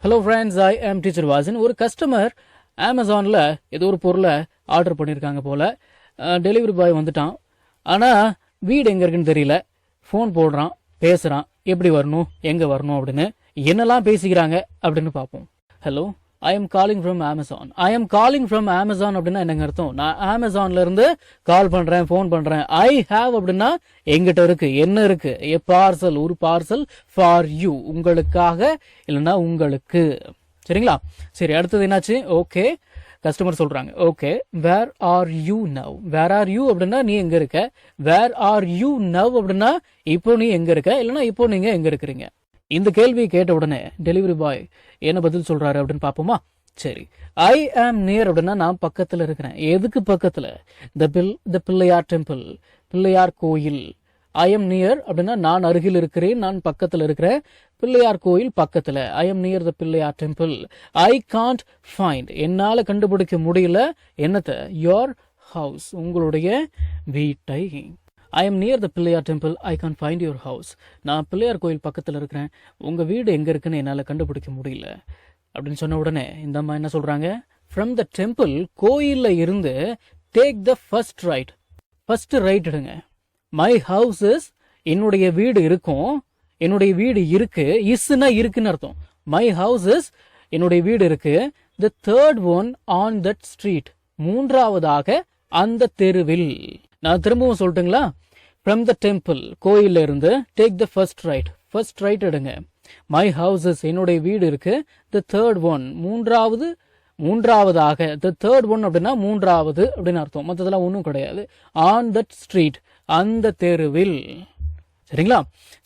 Hello friends, ஐ ஆம் teacher Vasan. ஒரு customer அமேசானில் ஏதோ ஒரு பொருளை ஆர்டர் பண்ணியிருக்காங்க போல். டெலிவரி பாய் வந்துட்டான். ஆனால் வீடு எங்கே இருக்குன்னு தெரியல. ஃபோன் போடுறான், பேசுகிறான், எப்படி வரணும், எங்கே வரணும் அப்படின்னு. என்னெல்லாம் பேசிக்கிறாங்க அப்படின்னு பார்ப்போம். Hello, I am calling from Amazon. I am calling from Amazon அப்படின்னா என்னங்க அர்த்தம்? நான் அமேசான்ல இருந்து கால் பண்றேன், ஃபோன் பண்றேன். ஐ ஹாவ் அப்படின்னா எங்கிட்ட இருக்கு, என்ன இருக்கு? ஏ பார்சல், ஒரு பார்சல் ஃபார் யூ, உங்களுக்காக இல்லைன்னா உங்களுக்கு. சரிங்களா? சரி, அடுத்தது என்னாச்சு? ஓகே, கஸ்டமர் சொல்றாங்க, okay where are you now. Where are you அப்படின்னா நீ எங்க இருக்க. வேர் ஆர் யூ நவ் அப்படின்னா இப்போ நீ எங்க இருக்க, இல்லைன்னா இப்போ நீங்க எங்க இருக்கிறீங்க. இந்த கேள்வியை கேட்ட உடனே டெலிவரி பாய் என்ன பதில் சொல்றாரு அப்படின்னு பார்ப்போமா? சரி, ஐ ஆம் நியர் அப்படின்னா நான் பக்கத்தில் இருக்கிறேன். எதுக்கு பக்கத்தில்? த பிள்ளையார் டெம்பிள், பிள்ளையார் கோயில். ஐ எம் நியர் அப்படின்னா நான் அருகில் இருக்கிறேன், நான் பக்கத்தில் இருக்கிறேன். பிள்ளையார் கோயில் பக்கத்தில். I am near the Pillaiyar temple. I can't find, என்னால் கண்டுபிடிக்க முடியல என்னத்தை? யோர் ஹவுஸ், உங்களுடைய வீட்டை. I am near the Pillaiyar temple, I can find your house. நான் பிள்ளையார் கோயில் பக்கத்தில் இருக்கிறேன், உங்கள் வீடு எங்கே இருக்குன்னு என்னால் கண்டுபிடிக்க முடியல அப்படின்னு சொன்ன உடனே இந்த அம்மா என்ன சொல்கிறாங்க? ஃப்ரம் த டெம்பிள், கோயிலில் இருந்து take the first right. First right எடுங்க. மை ஹவுஸ் இஸ், என்னுடைய வீடு இருக்கும், என்னுடைய வீடு இருக்கு. இஸ்னா இருக்குன்னு அர்த்தம். மை ஹவுஸ் இஸ், என்னுடைய வீடு இருக்கு. The third one on that street, மூன்றாவதாக அந்த தெருவில். நான் திரும்பவும் சொல்லட்டுங்களா? ஃப்ரம் த டெம்பிள், கோயில இருந்து take the first right, first right எடுங்க. மை ஹவுசஸ், என்னுடைய வீடு இருக்கு. த தேர்ட் ஒன், மூன்றாவதாக. த தேர்ட் ஒன் அப்படின்னா மூன்றாவது அப்படின்னு அர்த்தம். மற்றதெல்லாம் ஒன்றும் கிடையாது. ஆன் தட் ஸ்ட்ரீட், அந்த தெருவில். சரிங்களா?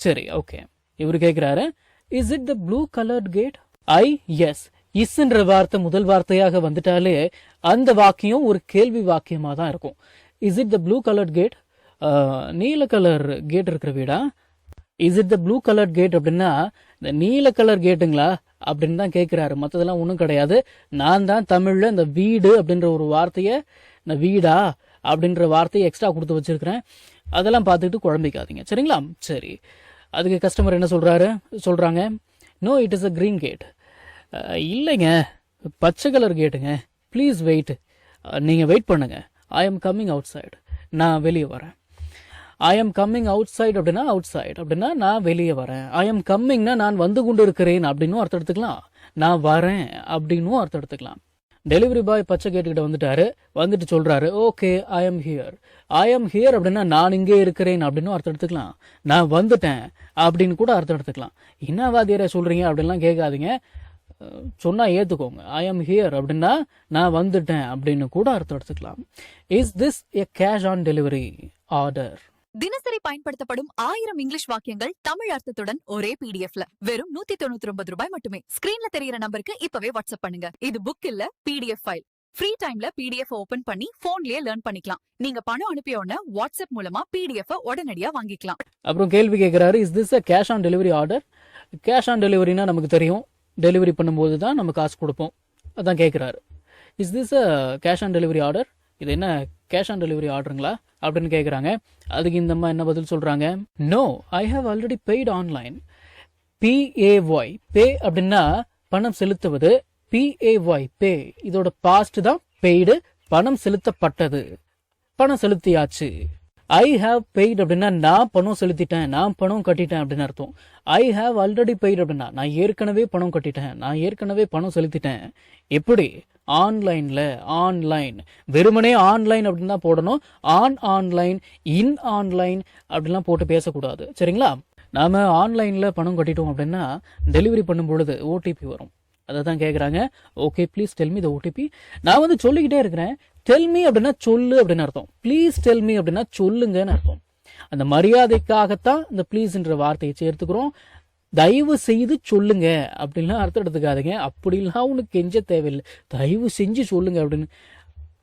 சரி, ஓகே. இவர் கேட்கிறாரு, is it the blue coloured cat? I S. இஸ்ன்ற வார்த்தை முதல் வார்த்தையாக வந்துட்டாலே அந்த வாக்கியம் ஒரு கேள்வி வாக்கியமா தான் இருக்கும். Is it the blue coloured gate? நீல கலர் கேட் இருக்கிற வீடா? Is it the blue coloured gate அப்படின்னா இந்த நீல கலர் கேட்டுங்களா அப்படின்னு தான் கேட்கிறாரு. மற்றதெல்லாம் ஒன்றும் கிடையாது. நான் தான் தமிழ்ல இந்த வீடு அப்படின்ற ஒரு வார்த்தையை, இந்த வீடா அப்படின்ற வார்த்தையை எக்ஸ்ட்ரா கொடுத்து வச்சிருக்கிறேன். அதெல்லாம் பார்த்துக்கிட்டு குழம்பிக்காதீங்க. சரிங்களா? சரி, அதுக்கு கஸ்டமர் என்ன சொல்றாங்க, no it is a green gate. இல்லைங்க, பச்சை கலர் கேட்டுங்க. ப்ளீஸ் வெயிட், நீங்கள் வெயிட் பண்ணுங்க. I am coming outside, நான் வெளியே வரேன். I am coming outside அப்படின்னா அவுட் சைடு அப்படின்னா நான் வெளியே வரேன். ஐ எம் கம்மிங்னா நான் வந்து கொண்டு இருக்கிறேன் அப்படின்னு அர்த்தம் எடுத்துக்கலாம். நான் வரேன் அப்படின்னு அர்த்தம் எடுத்துக்கலாம். டெலிவரி பாய் பச்சை கேட்டுக்கிட்ட வந்துட்டு சொல்றாரு, okay I am here. I am here அப்படின்னா நான் இங்கே இருக்கிறேன் அப்படின்னு அர்த்தம் எடுத்துக்கலாம். நான் வந்துட்டேன் அப்படின்னு கூட அர்த்தம் எடுத்துக்கலாம். என்ன வாத்தியாரே சொல்றீங்க அப்படின்லாம் கேட்காதீங்க, சொன்னா ஏத்துக்கோங்க. ஐ எம் ஹியர் அப்படின்னா நான் வந்துட்டேன் அப்படின்னு கூட அர்த்தம் எடுத்துக்கலாம். Is this a cash on delivery order? தினசரி பயன்படுத்தப்படும் 1000 இங்கிலீஷ் வாக்கியங்கள் தமிழ் அர்த்தத்துடன் ஒரே பிடிஎஃப்ல வெறும் 199 ரூபாய் மட்டுமே. ஸ்கிரீன்ல தெரியுற நம்பருக்கு இப்பவே வாட்ஸ்அப் பண்ணுங்க. இது புக் இல்ல, பிடிஎஃப் ஃபைல். ஃப்ரீ டைம்ல பிடிஎஃப் ஓபன் பண்ணி போன்லயே லேர்ன் பண்ணிக்கலாம். நீங்க பணம் அனுப்பிய உடனே வாட்ஸ்அப் மூலமா பிடிஎஃப் உடனடியா வாங்கிக்கலாம். அப்புறம் கேள்வி கேட்கிறாரு, is this a cash on delivery order? Cash on டெலிவரினா நமக்கு தெரியும், டெலிவரி பண்ணும்போது தான் நம்ம காசு கொடுப்போம். அதான் கேட்குறாரு, is this a cash on delivery order? இது என்ன கேஷ் ஆன் டெலிவரி ஆர்டருங்களா அப்படின்னு கேட்குறாங்க. அதுக்கு இந்த அம்மா என்ன பதில் சொல்றாங்க, no I have already paid online. PAY, pay அப்படின்னா பணம் செலுத்துவது. PAY, பே, இதோட பாஸ்ட் தான் பெய்டு, பணம் செலுத்தப்பட்டது, பணம் செலுத்தியாச்சு. ஐ ஹாவ் பெய்ட் அப்படின்னா நான் பணம் செலுத்திட்டேன், நான் பணம் கட்டிட்டேன் அப்படின்னு அர்த்தம். ஐ ஹாவ் ஆல்ரெடி பெய்ட் அப்படின்னா நான் ஏற்கனவே பணம் கட்டிட்டேன், நான் ஏற்கனவே பணம் செலுத்திட்டேன். எப்படி? ஆன்லைன்ல. ஆன்லைன் வெறுமனே ஆன்லைன் அப்படின்னு தான் போடணும். ஆன்லைன், இன் ஆன்லைன் அப்படிலாம் போட்டு பேசக்கூடாது. சரிங்களா? நாம ஆன்லைன்ல பணம் கட்டிட்டோம் அப்படின்னா டெலிவரி பண்ணும் பொழுது ஓடிபி வரும். அதை தான் கேட்குறாங்க. Okay please tell me the OTP. நான் சொல்லிக்கிட்டே இருக்கிறேன். டெல் மீ அப்படின்னா சொல்லு அப்படின்னு அர்த்தம். ப்ளீஸ் டெல் மீ அப்படின்னா சொல்லுங்கன்னு அர்த்தம். அந்த மரியாதைக்காகத்தான் இந்த ப்ளீஸ்ன்ற வார்த்தையை சேர்த்துக்கிறோம். தயவு செய்து சொல்லுங்க அப்படின்லாம் அர்த்தம் எடுத்துக்காதீங்க. அப்படிலாம் உனக்கு கெஞ்ச தேவையில்லை, தயவு செஞ்சு சொல்லுங்க அப்படின்னு.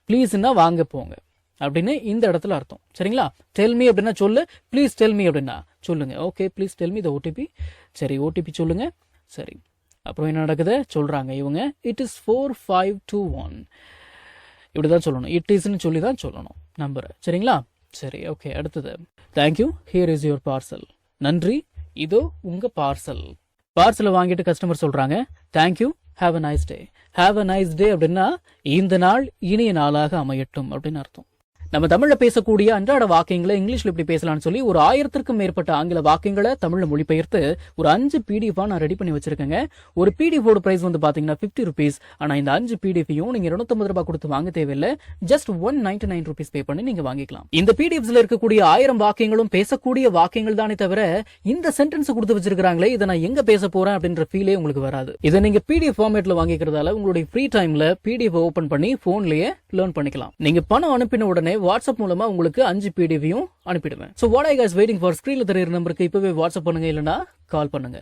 ப்ளீஸ்னா வாங்க போங்க அப்படின்னு இந்த இடத்துல அர்த்தம். சரிங்களா? டெல் மீ அப்படின்னா சொல்லு, ப்ளீஸ் டெல் மீ அப்படின்னா சொல்லுங்க. Okay please tell me the OTP. சரி, ஓடிபி சொல்லுங்க. சரி, அப்புறம் என்ன நடக்குது சொல்றாங்க இவங்க, இட் இஸ் 4521. இப்படிதான் சொல்லணும், இட் இஸ்ன்னு சொல்லி தான் சொல்லணும் நம்பர். சரிங்களா? சரி, ஓகே. அடுத்தது, thank you, here is your parcel. நன்றி, இதோ உங்க பார்சல். பார்சலை வாங்கிட்டு கஸ்டமர் சொல்றாங்க, thank you, have a nice day. Have a nice day அப்படின்னா இந்த நாள் இனிய நாளாக அமையட்டும் அப்படின்னு அர்த்தம். நம்ம தமிழ்ல பேசக்கூடிய அன்றாட வாக்கியங்களை இங்கிலீஷ்ல இப்படி பேசலாம்னு சொல்லி ஒரு 1000க்கும் மேற்பட்ட ஆங்கில வாக்கியங்களை தமிழ்ல மொழிபெயர்த்து ஒரு 5 PDF நான் ரெடி பண்ணி வச்சிருக்கேங்க. ஒரு PDF ஓட பிரைஸ் வந்து பாத்தீங்கன்னா 50 rupees. ஆனா இந்த 5 PDFையும் நீங்க 250 ரூபாய் கொடுத்து வாங்க தேவையில்லை. ஜஸ்ட் 199 rupees பே பண்ணி நீங்க வாங்கிக்கலாம். இந்த PDFஸ்ல இருக்கக்கூடிய 1000 வாக்கியங்களும் பேசக்கூடிய வாக்கியங்கள் தானே தவிர இந்த சென்டென்ஸ் கொடுத்து வச்சிருக்காங்களே இதை நான் எங்க பேச போறேன் அப்படின்ற ஃபீலே உங்களுக்கு வராது. இதை நீங்க PDF ஃபார்மேட்ல வாங்கிக்கிறதால உங்களுடைய ஃப்ரீ டைம்ல PDF ஓபன் பண்ணி போன்லயே லேர்ன் பண்ணிக்கலாம். நீங்க பணம் அனுப்பின உடனே வாட்ஸ்அப் மூலமா உங்களுக்கு 5 PDFையும் அனுப்பிடுவேன். So what are you guys waiting for? ஸ்கிரீன்ல தெரியுற நம்பருக்கு இப்பவே வாட்ஸ்அப் பண்ணுங்க, இல்லனா கால் பண்ணுங்க.